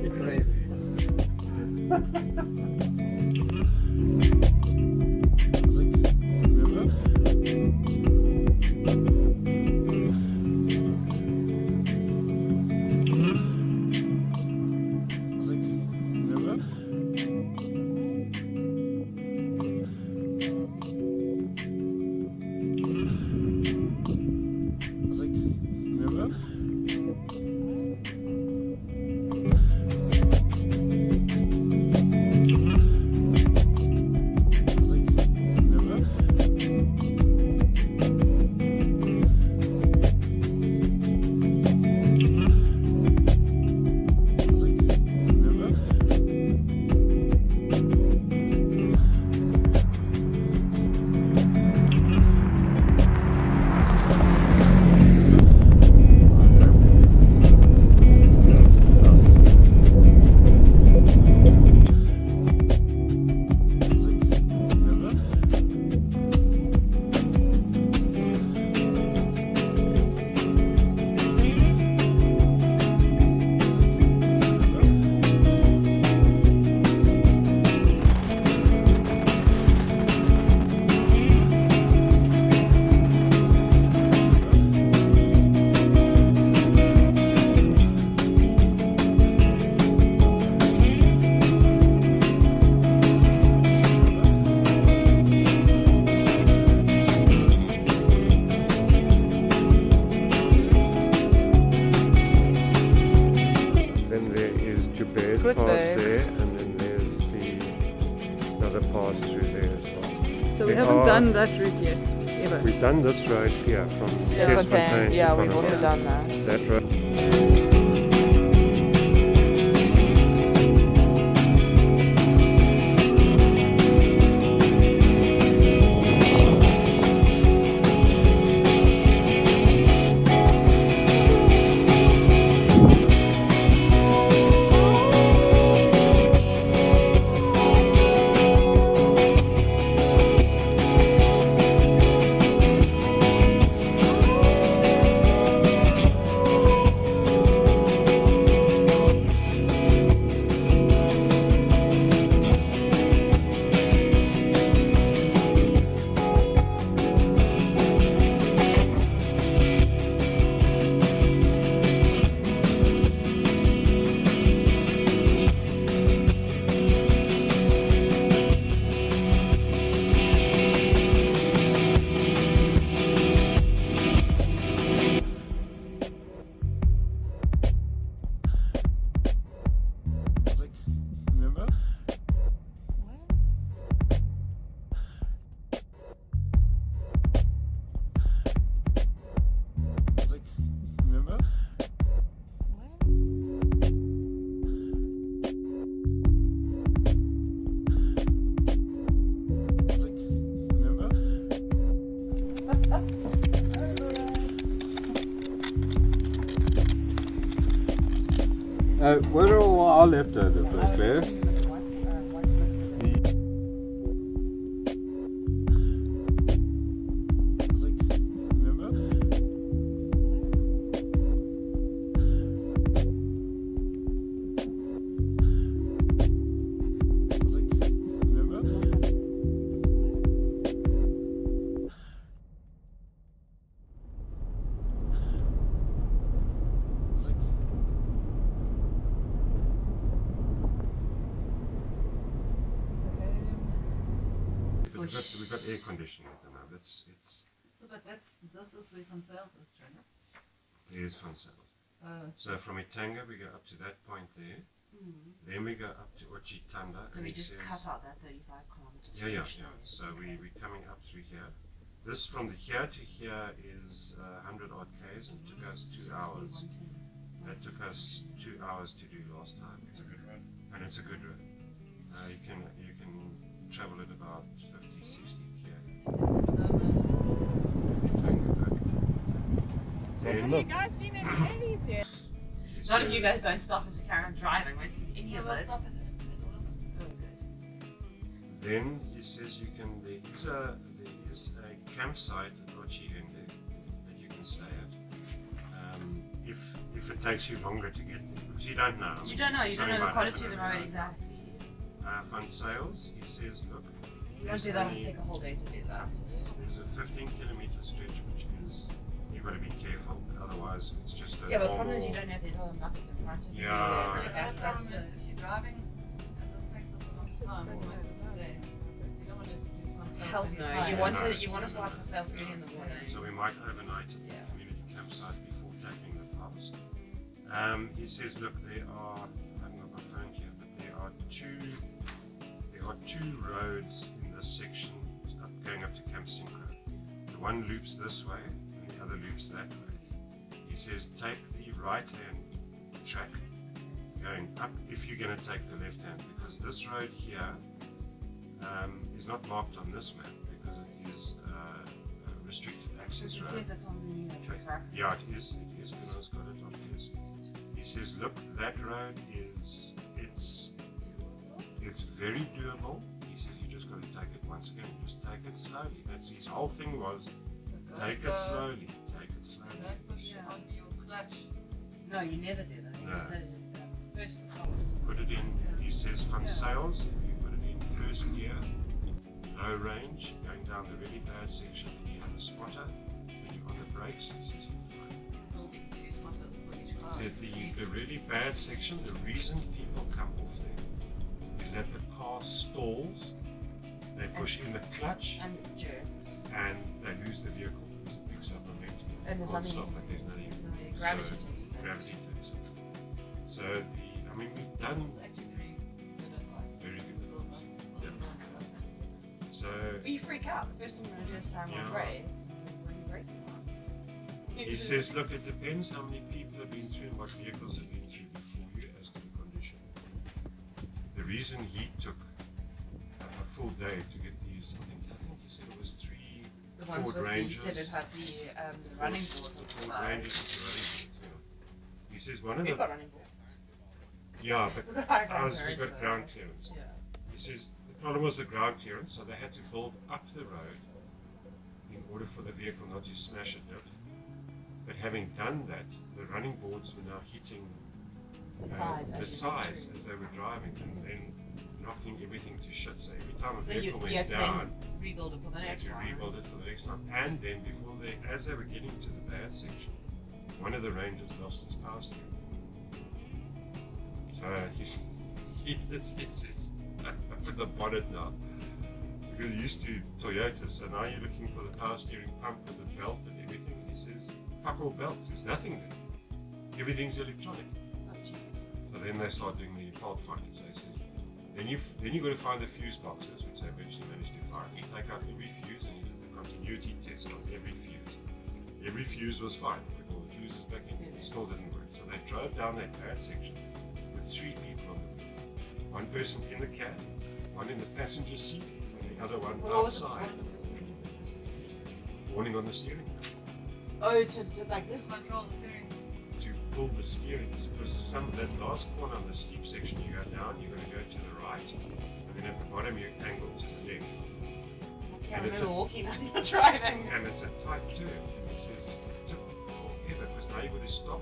You're crazy. Pass there, and then there's another pass through there as well. So we haven't done that route yet, ever. We've done this road here from Fontaine. Yeah, we've also done that. That road. Where are all our leftovers, Claire? We've got air conditioning at the moment. It's So, but this is where Van Zyl is, Trina. It is Van Zyl. So from Itanga we go up to that point there. Then we go up to Ochitanda. So we just cut out that 35 kilometers. Yeah. So we're coming up through here. This from here to here is 100 odd k's and took us 2 hours. That took us 2 hours to do last time. It's a good run. And it's a good run. You can travel at about 50, 60 here. Have you guys been in Hades yet? Not if you guys don't stop and carry on driving. Won't see any of those. Oh, good. Then he says you can. There is a campsite at Ochihende that you can stay at. if it takes you longer to get there, because you don't know. You don't know. You don't know the quality of the road exactly. Van Sales, he says, look, You want to do that? It'll take a whole day to do that. there's a 15-kilometer stretch, which is, you've got to be careful, otherwise it's just a Yeah, but the normal... problem is you don't know if there's all the buckets in front of you. Yeah. The That's problem is it. if you're driving and this takes us a long time, most of the day, you don't want to do something. Hells no. You want to start with sales early in the morning. So we might overnight at Yeah. the community campsite before taking the pass. He says, look, I haven't got my phone here, but there are two roads in this section going up to Camp Synchro. The one loops this way and the other loops that way. He says, take the right-hand track going up if you're going to take the left-hand, because this road here is not marked on this map because it is a restricted access Let's see road. if it's on the Okay. track. Yeah, it is. Beno's got it on his. He says, look, that road it's very doable. He says, you just got to take it once again. Just take it slowly. That's his whole thing was, take it slowly. Take it slowly. Don't push on your clutch. No, you never do that. You No. just let it first the top. Put it in. He says, Van Sales. If you put it in first gear, low range, going down the really bad section, then you have a spotter. Then you're on the brakes. He says, you're fine. There'll be 2 spotters for each car. The really bad section, the reason people come off there is that the car stalls, they push in the clutch, And germs. and they lose the vehicle because it picks up momentum. And there's Can't nothing stop you it, can there's nothing. No, gravity takes it. Gravity takes it. So, we've done This is actually very good advice. very good. Little bit. So, But you freak out. The first thing you're going to do is slam on Yeah. brakes. What are you braking on? he says, look, it depends how many people have been through and what vehicles have been through before you as to the condition. The reason he took a full day to get these, I think he said it was 3 The ones Ford with the, you Rangers. said it had the running boards on the Ford side. Rangers with the running boards, yeah. He says one of We've them, got running boards. yeah, but We've got ours, we ground got ground clearance. Yeah. He says the problem was the ground clearance, so they had to build up the road in order for the vehicle not to smash a diff. But having done that, the running boards were now hitting The sides. the actually. sides as they were driving, and then knocking everything to shit. So every time a So you vehicle had went to down, then rebuild it for the they had next to time. rebuild it for the next time. And then as they were getting to the bad section, one of the Rangers lost its power steering. So it's up in the bonnet now. Because he used to Toyota, so now you're looking for the power steering pump with the belt and everything. And he says, fuck all belts, there's nothing there. Everything's electronic. Oh, Jesus. So then they start doing the fault finding. So he says, then you've got to find the fuse boxes, which they eventually managed to find. You take out every fuse and you do the continuity test on every fuse. Every fuse was fine. With all the fuses back in, it still didn't work. So they drove down that bad section with 3 people on the wheel. One person in the cab, one in the passenger seat, and the other one What was it? outside, warning on the steering wheel. Oh, to like this? Control the steering. To pull the steering, because that last corner on the steep section, you go down, you're going to go to the right, and then at the bottom you angle to the left. I can't And it's remember walking and not driving. And it's a tight turn. He says, it took forever because now you've got to stop.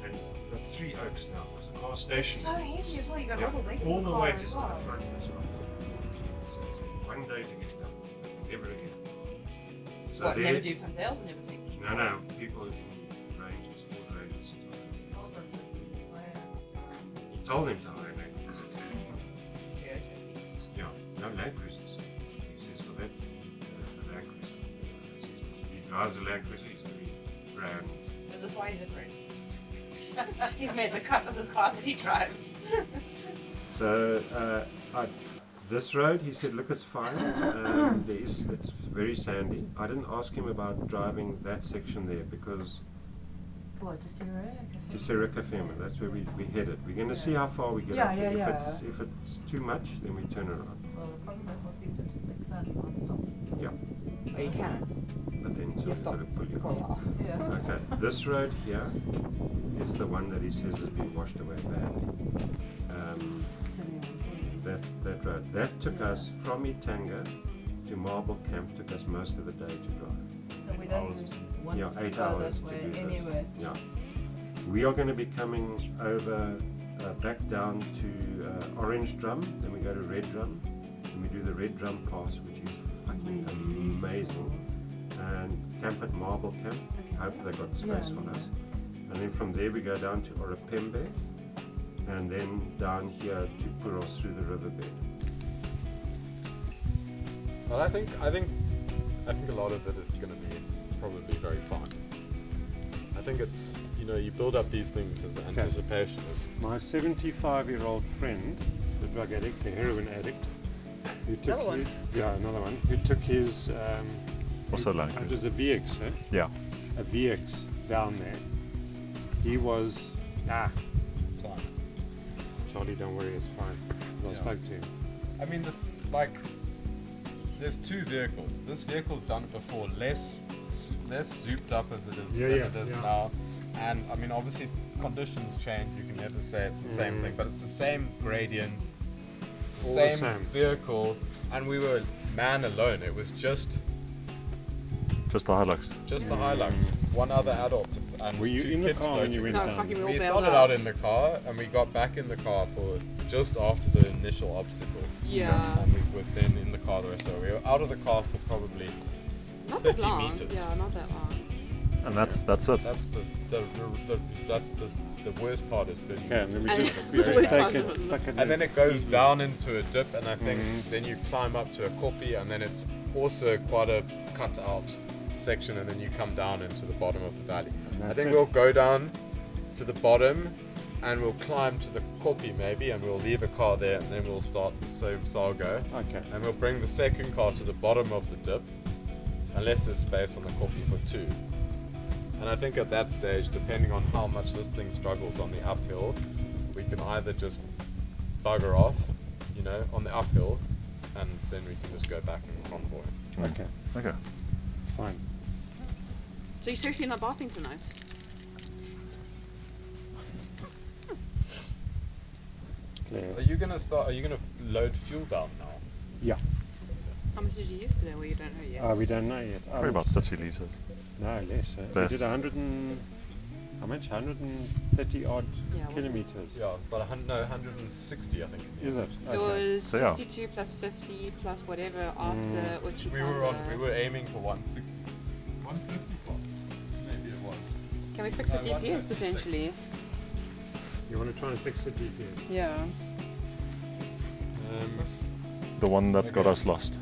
And you've got 3 oaks now because the car It's station. so heavy as well. You got all the weight all in the car weight as is on the well. front as well. So one day to get done, never again. So What, there, never do fun sales and never take people? no, people in ranges, Ford Rangers. Told them it's He told him to hire Land Cruisers. Toyota at least. Yeah, no Land Cruisers. He says for that, the Land Cruiser. He drives a Land Cruiser, he's very grand. Is this why he's afraid? He's made the cut of the car that he drives. So this road, he said, look, it's fine. It's very sandy. I didn't ask him about driving that section there because What, to to Serikafema, that's where we headed. We're going to see how far we get Yeah, up there. yeah, If it's too much, then we turn around. Well, the problem is what's easier to think that non-stop. Oh, you can. But then so You we've stop got to pull you for a off. while. Yeah. Okay, this road here is the one that he says has been washed away badly. That road. That took us from Itanga to Marble Camp, took us most of the day to drive. So we don't want Yeah, to 8 go hours that to way do this. anyway. Yeah. We are going to be coming over back down to Orange Drum, then we go to Red Drum, and we do the Red Drum Pass, which is fucking amazing, and camp at Marble Camp. Hope they got space for us. And then from there we go down to Orapembe, and then down here to Puros through the riverbed. But I think a lot of it is going to be probably very fun. I think it's, you know, you build up these things as anticipation. My 75-year-old friend, the drug addict, the heroin addict, who took Another one? another one, who took his Also like it was a VX, eh? yeah. A VX down there. He was Fun. Charlie, don't worry, it's fine. I spoke to him. I mean, there's two vehicles. This vehicle's done it before, less zooped up as it is than it is now. And I mean, obviously conditions change. You can never say it's the same thing, but it's the same gradient, All same the same. vehicle, and we were man alone. It was just Just the Hilux. the Hilux, one other adult, and Were you two in the kids car when you floating. went No, down? fucking we all We bailed started out in the car, and we got back in the car for just after the initial obstacle. Yeah. And we were then in the car the rest of the way. We were out of the car for probably Not that 30 long. meters. Yeah, not that long. And that's it. That's the worst part is 30 Yeah, and then meters. we And just, we we just just take take it it- back And then it goes down into a dip, and I think then you climb up to a koppie, and then it's also quite a cut out section, and then you come down into the bottom of the valley. I that's think it. we'll go down to the bottom, and we'll climb to the koppie maybe, and we'll leave a car there, and then we'll start the same Salgo, Okay. and we'll bring the second car to the bottom of the dip, unless there's space on the koppie for two. And I think at that stage, depending on how much this thing struggles on the uphill, we can either just bugger off, you know, on the uphill, and then we can just go back in convoy. Okay, Okay. fine. So you're seriously not bathing tonight? Claire. Are you gonna load fuel down now? Yeah. How much did you use today? Well, you don't know yet. We don't know yet. Probably about 30 liters. No, less. We Less. did 100 and... How much? 130 odd Yeah, was it? kilometers. Yeah, it's about 160, I think. Is it? It was So, yeah. 62 plus 50 plus whatever after Uchi. We were aiming for 160. 150 maybe it was. Can we fix the No, GPS 156. potentially? You want to try and fix the GPS? Yeah. The one that got Okay. us lost.